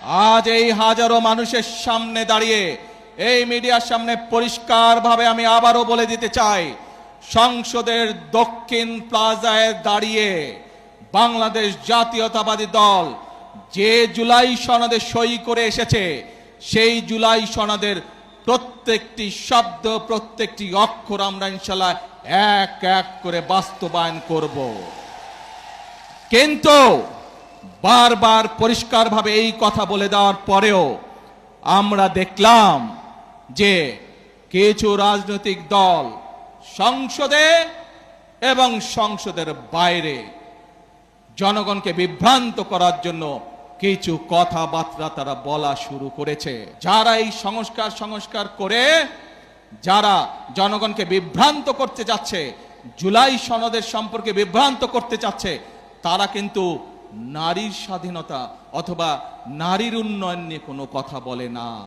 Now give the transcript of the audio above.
আজ এই হাজারো মানুষের সামনে দাঁড়িয়ে এই মিডিয়ার সামনে পরিষ্কারভাবে আমি আবারও বলে দিতে চাই, সংসদের দক্ষিণ প্লাজায় দাঁড়িয়ে বাংলাদেশ জাতীয়তাবাদী দল যে জুলাই সনদে সই করে এসেছে, সেই জুলাই সনদের প্রত্যেকটি শব্দ, প্রত্যেকটি অক্ষর আমরা ইনশাআল্লাহ এক এক করে বাস্তবায়ন করব। কিন্তু বারবার পরিষ্কারভাবে এই কথা বলে দেওয়ার পরেও আমরা দেখলাম যে কিছু রাজনৈতিক দল সংসদে এবং সংসদের বাইরে জনগণকে বিভ্রান্ত করার জন্য কিছু কথাবার্তা তারা বলা শুরু করেছে। যারা এই সংস্কার করে যারা জনগণকে বিভ্রান্ত করতে যাচ্ছে, জুলাই সনদের সম্পর্কে বিভ্রান্ত করতে চাচ্ছে, তারা কিন্তু নারীর স্বাধীনতা অথবা নারীর উন্নয়ন নিয়ে কোনো কথা বলে না।